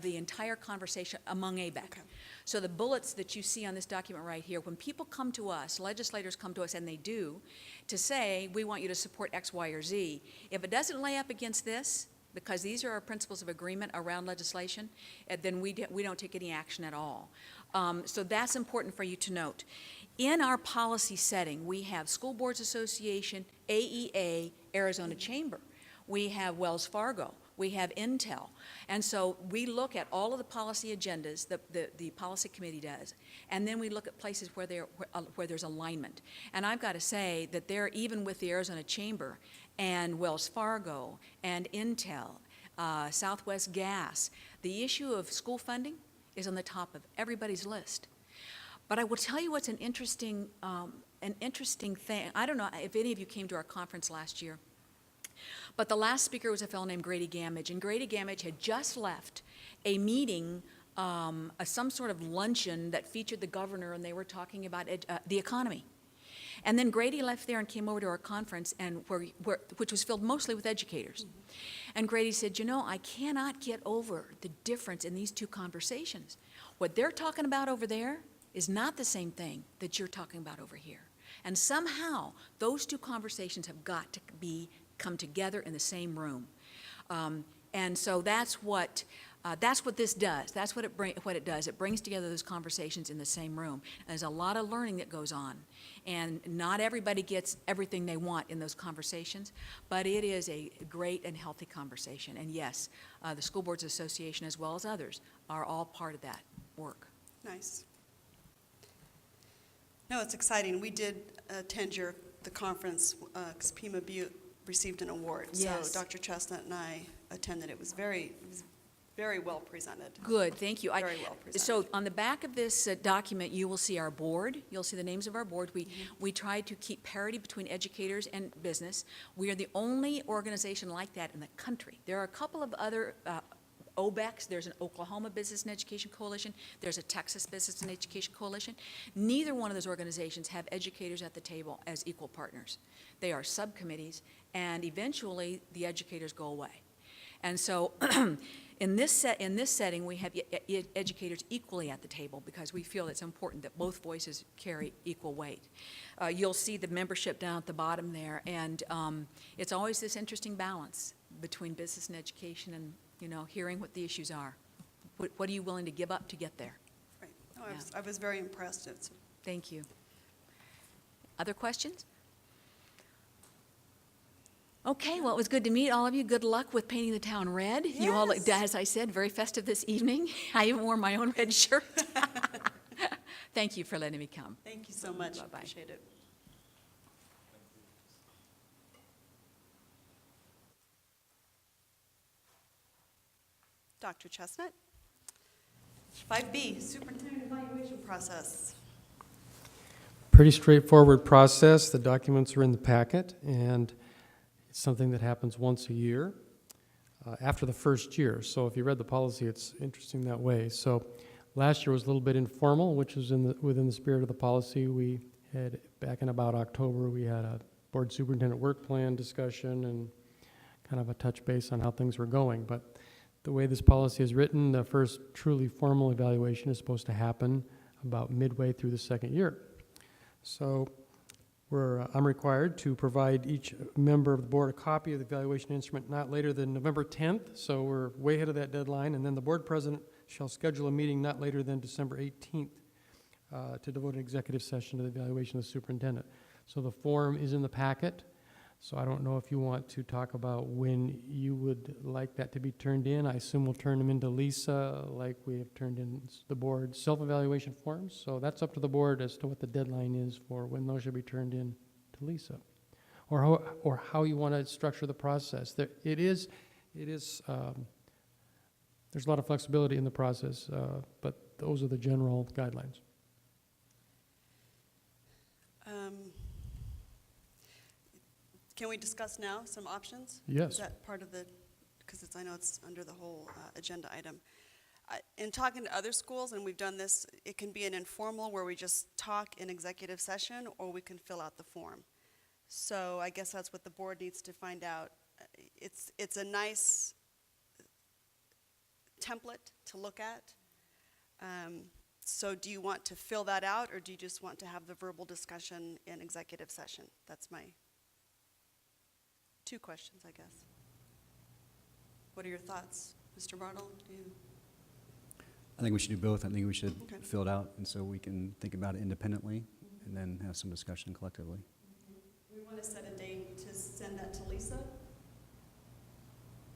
the entire conversation among ABEC. Okay. So the bullets that you see on this document right here, when people come to us, legislators come to us, and they do, to say, we want you to support X, Y, or Z, if it doesn't lay up against this, because these are our principles of agreement around legislation, then we don't take any action at all. So that's important for you to note. In our policy setting, we have School Boards Association, AEA, Arizona Chamber. We have Wells Fargo. We have Intel. And so we look at all of the policy agendas that the policy committee does, and then we look at places where there's alignment. And I've got to say that even with the Arizona Chamber and Wells Fargo and Intel, Southwest Gas, the issue of school funding is on the top of everybody's list. But I will tell you what's an interesting thing. I don't know if any of you came to our conference last year, but the last speaker was a fellow named Grady Gamage, and Grady Gamage had just left a meeting, some sort of luncheon that featured the governor, and they were talking about the economy. And then Grady left there and came over to our conference, and which was filled mostly with educators. And Grady said, you know, I cannot get over the difference in these two conversations. What they're talking about over there is not the same thing that you're talking about over here. And somehow, those two conversations have got to come together in the same room. And so that's what this does. That's what it does. It brings together those conversations in the same room. There's a lot of learning that goes on. And not everybody gets everything they want in those conversations, but it is a great and healthy conversation. And yes, the School Boards Association, as well as others, are all part of that work. Nice. No, it's exciting. We did attend the conference because Pima Butte received an award. Yes. So Dr. Chestnut and I attended. It was very well presented. Good, thank you. Very well presented. So on the back of this document, you will see our board. You'll see the names of our board. We try to keep parity between educators and business. We are the only organization like that in the country. There are a couple of other abecs. There's an Oklahoma Business and Education Coalition. There's a Texas Business and Education Coalition. Neither one of those organizations have educators at the table as equal partners. They are subcommittees, and eventually the educators go away. And so in this setting, we have educators equally at the table because we feel it's important that both voices carry equal weight. You'll see the membership down at the bottom there, and it's always this interesting balance between business and education and, you know, hearing what the issues are. What are you willing to give up to get there? Right. No, I was very impressed. Thank you. Other questions? Okay, well, it was good to meet all of you. Good luck with painting the town red. You all look, as I said, very festive this evening. I even wore my own red shirt. Thank you for letting me come. Thank you so much. Bye-bye. Appreciate it. Dr. Chestnut. 5B, Superintendent Evaluation Process. Pretty straightforward process. The documents are in the packet, and it's something that happens once a year after the first year. So if you read the policy, it's interesting that way. So last year was a little bit informal, which is within the spirit of the policy. We had, back in about October, we had a board superintendent work plan discussion and kind of a touch base on how things were going. But the way this policy is written, the first truly formal evaluation is supposed to happen about midway through the second year. So I'm required to provide each member of the board a copy of the evaluation instrument not later than November 10th, so we're way ahead of that deadline, and then the board president shall schedule a meeting not later than December 18th to devote an executive session to the evaluation of the superintendent. So the form is in the packet, so I don't know if you want to talk about when you would like that to be turned in. I assume we'll turn them into Lisa like we have turned in the board self-evaluation forms. So that's up to the board as to what the deadline is for when those should be turned in to Lisa. Or how you want to structure the process. There's a lot of flexibility in the process, but those are the general guidelines. Can we discuss now some options? Yes. Is that part of because I know it's under the whole agenda item. In talking to other schools, and we've done this, it can be an informal where we just talk in executive session, or we can fill out the form. So I guess that's what the board needs to find out. It's a nice template to look at. So do you want to fill that out, or do you just want to have the verbal discussion in executive session? That's my two questions, I guess. What are your thoughts, Mr. Bartle? I think we should do both. I think we should Okay. fill it out, and so we can think about it independently and then have some discussion collectively. We want to set a date to send that to Lisa?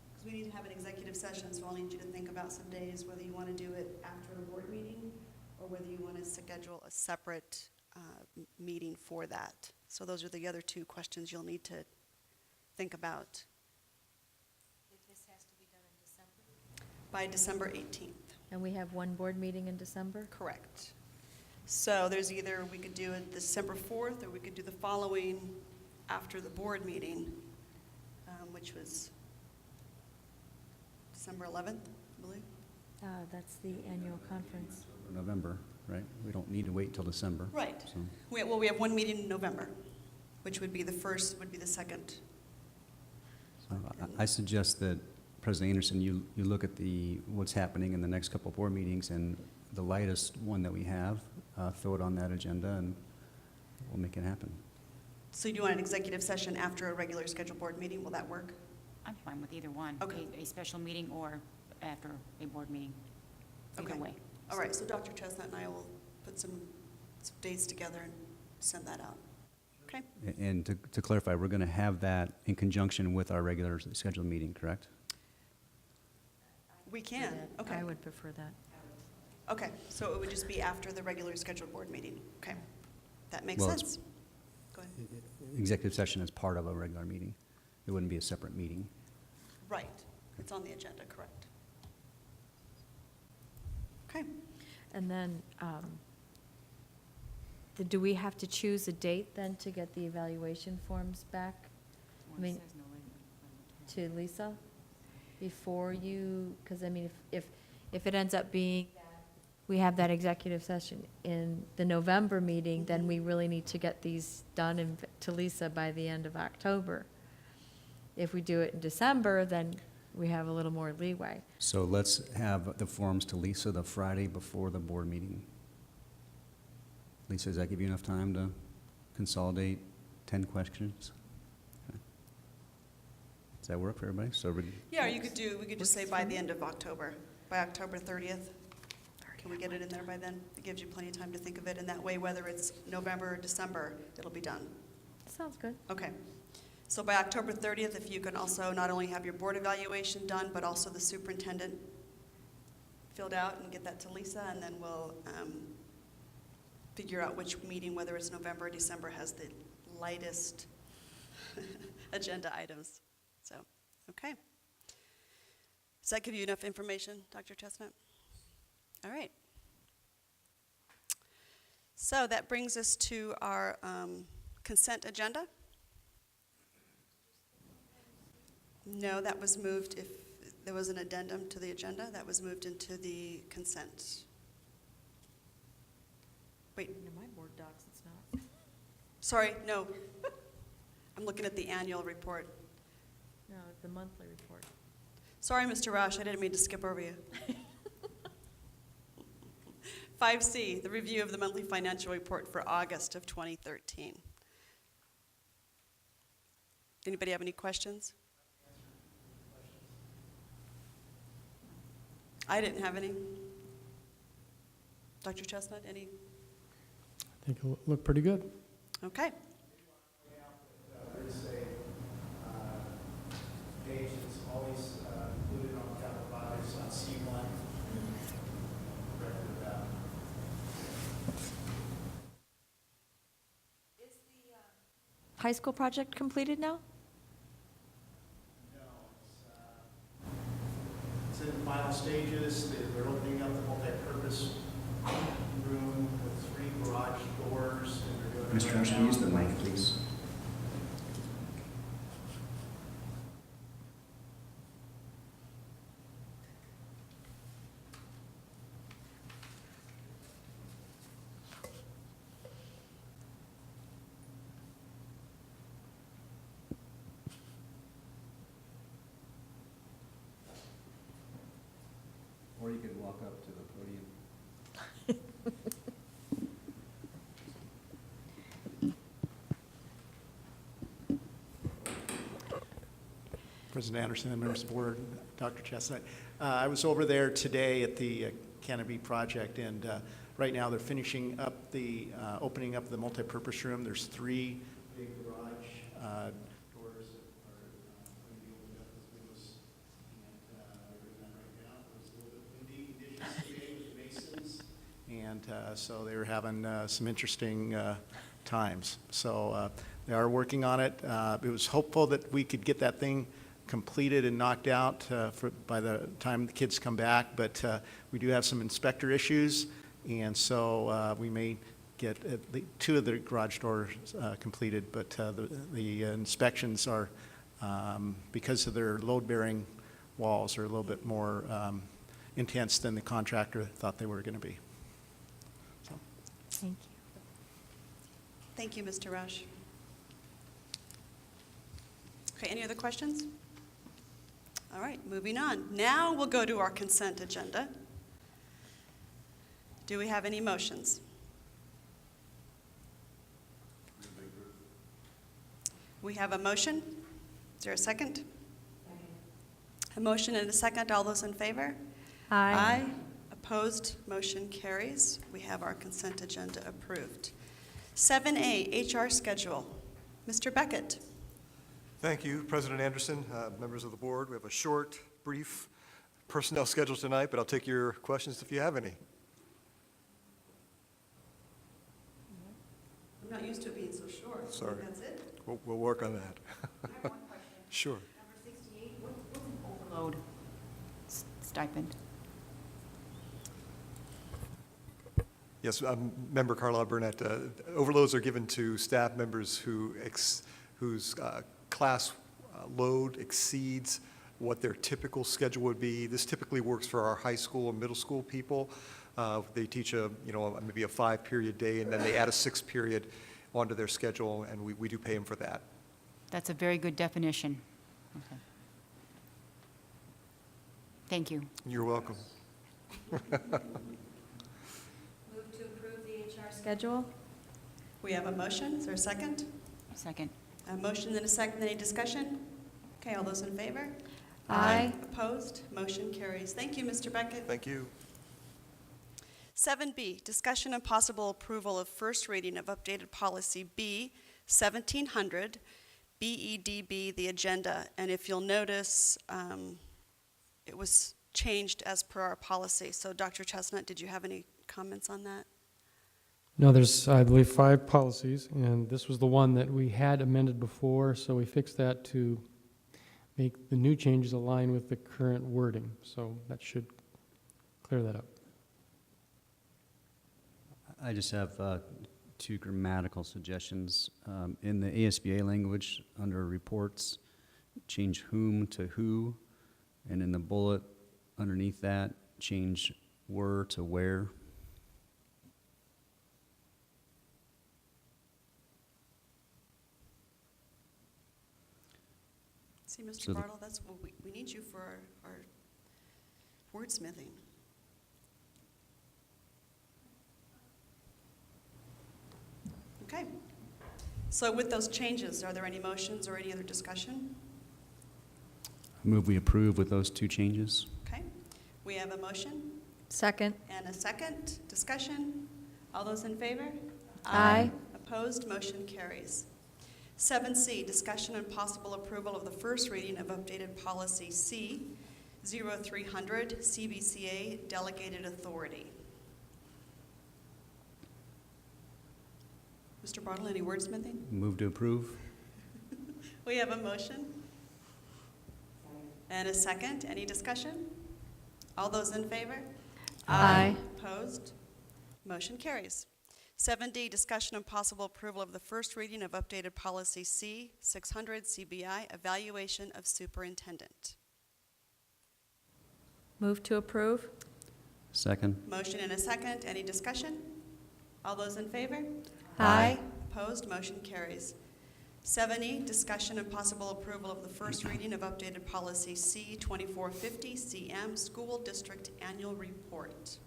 Because we need to have an executive session, so I'll need you to think about some days, whether you want to do it after a board meeting or whether you want to schedule a separate meeting for that. So those are the other two questions you'll need to think about. This has to be done in December. By December 18th. And we have one board meeting in December? Correct. So there's either, we could do it December 4th, or we could do the following after the board meeting, which was December 11th, I believe. That's the annual conference. November, right? We don't need to wait till December. Right. So, Well, we have one meeting in November, which would be the first, would be the second. I suggest that, President Anderson, you look at what's happening in the next couple of board meetings, and the lightest one that we have, throw it on that agenda, and we'll make it happen. So you do want an executive session after a regular scheduled board meeting? Will that work? I'm fine with either one. Okay. A special meeting or after a board meeting. Either Okay. way. All right, so Dr. Chestnut and I will put some dates together and send that out. Okay? And to clarify, we're going to have that in conjunction with our regular scheduled meeting, correct? We can, okay. I would prefer that. Okay, so it would just be after the regular scheduled board meeting. Okay, that makes Well, it's- sense. Go ahead. Executive session is part of a regular meeting. It wouldn't be a separate meeting. Right, it's on the agenda, correct. Okay, And then, do we have to choose a date then to get the evaluation forms back? I mean, Says no later than the 10th. to Lisa? Before you, because I mean, if it ends up being, we have that executive session in the November meeting, then we really need to get these done to Lisa by the end of October. If we do it in December, then we have a little more leeway. So let's have the forms to Lisa the Friday before the board meeting. Lisa, does that give you enough time to consolidate 10 questions? Okay. Does that work for everybody? So yeah, or we could just say by the end of October, by October 30th. Can we get it in there by then? It gives you plenty of time to think of it, and that way, whether it's November or December, it'll be done. Sounds good. Okay. So by October 30th, if you can also not only have your board evaluation done, but also the superintendent filled out and get that to Lisa, and then we'll figure out which meeting, whether it's November or December, has the lightest agenda items. So, okay. Does that give you enough information, Dr. Chestnut? All right. So that brings us to our consent agenda. No, that was moved, if there was an addendum to the agenda, that was moved into the consent. Wait, In my board docs, it's not. sorry, no. I'm looking at the annual report. No, the monthly report. Sorry, Mr. Roush, I didn't mean to skip over you. 5C, the review of the monthly financial report for August of 2013. Anybody have any questions? I didn't have any. Dr. Chestnut, any? I think it'll look pretty good. Okay. There's a page that's always included on capital projects on C1. Record of that. High school project completed now? No, it's in the final stages. They're opening up the multi-purpose room with 3 garage doors. And they're doing it Mr. right Ashton, now. use the mic, please. Or you could walk up to the podium. President Anderson and members of the board, Dr. Chestnut. I was over there today at the Canopy project, and right now they're finishing up the, opening up the multipurpose room. There's 3 big garage doors that are going to be opened up as windows, and they're doing that right now. It was a little bit windy conditions today with the Masons, and so they were having some interesting times. So they are working on it. It was hopeful that we could get that thing completed and knocked out by the time the kids come back, but we do have some inspector issues, and so we may get two of the garage doors completed, but the inspections are, because of their load-bearing walls, are a little bit more intense than the contractor thought they were going to be. So. Thank you. Thank you, Mr. Rush. Okay, any other questions? All right, moving on. Now we'll go to our consent agenda. Do we have any motions? We have a motion. Is there a second? A motion and a second. All those in favor? Aye. Opposed? Motion carries. We have our consent agenda approved. 7A, HR schedule. Mr. Beckett. Thank you, President Anderson, members of the board. We have a short, brief personnel schedule tonight, but I'll take your questions if you have any. I'm not used to it being so short. Sorry. That's it? We'll work on that. I have one question. Sure. Number 68, what's an overload stipend? Yes, Member Carla Burnett, overloads are given to staff members whose class load exceeds what their typical schedule would be. This typically works for our high school and middle school people. They teach maybe a 5-period day, and then they add a 6-period onto their schedule, and we do pay them for that. That's a very good definition. Okay. Thank you. You're welcome. Move to approve the HR schedule? We have a motion. Is there a second? Second. A motion and a second. Any discussion? Okay, all those in favor? Aye. Opposed? Motion carries. Thank you, Mr. Beckett. Thank you. 7B, discussion and possible approval of first reading of updated policy B 1700, BEDB, the agenda. And if you'll notice, it was changed as per our policy. So Dr. Chestnut, did you have any comments on that? No, there's, I believe, 5 policies, and this was the one that we had amended before, so we fixed that to make the new changes align with the current wording. So that should clear that up. I just have 2 grammatical suggestions. In the ASBA language, under reports, change whom to who, and in the bullet underneath that, change were to where. See, Mr. So the- Bartle, that's what we need you for our wordsmithing. Okay. So with those changes, are there any motions or any other discussion? Move we approve with those 2 changes. Okay. We have a motion Second. and a second. Discussion. All those in favor? Aye. Opposed? Motion carries. 7C, discussion and possible approval of the first reading of updated policy C 0300, CBCA delegated authority. Mr. Bartle, any wordsmithing? Move to approve. We have a motion and a second. Any discussion? All those in favor? Aye. Opposed? Motion carries. 7D, discussion and possible approval of the first reading of updated policy C 600, CBI, evaluation of superintendent. Move to approve? Second. Motion and a second. Any discussion? All those in favor? Aye. Opposed? Motion carries. 7E, discussion and possible approval of the first reading of updated policy C 2450, CM, School District Annual Report.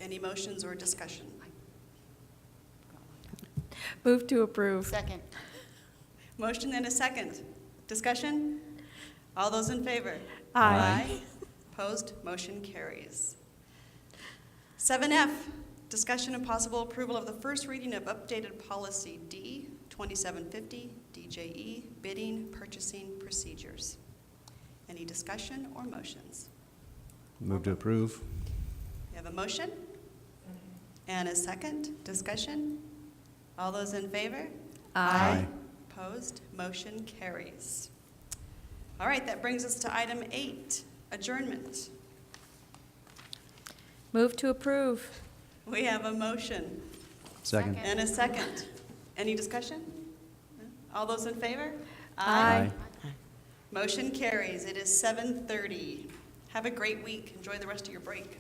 Any motions or discussion? Move to approve. Second. Motion and a second. Discussion? All those in favor? Aye. Opposed? Motion carries. 7F, discussion and possible approval of the first reading of updated policy D 2750, DJE, bidding, purchasing procedures. Any discussion or motions? Move to approve. We have a motion and a second. Discussion? All those in favor? Aye. Opposed? Motion carries. All right, that brings us to item 8, adjournment. Move to approve. We have a motion Second. and a second. Any discussion? No? All those in favor? Aye. Motion carries. It is 7:30. Have a great week. Enjoy the rest of your break.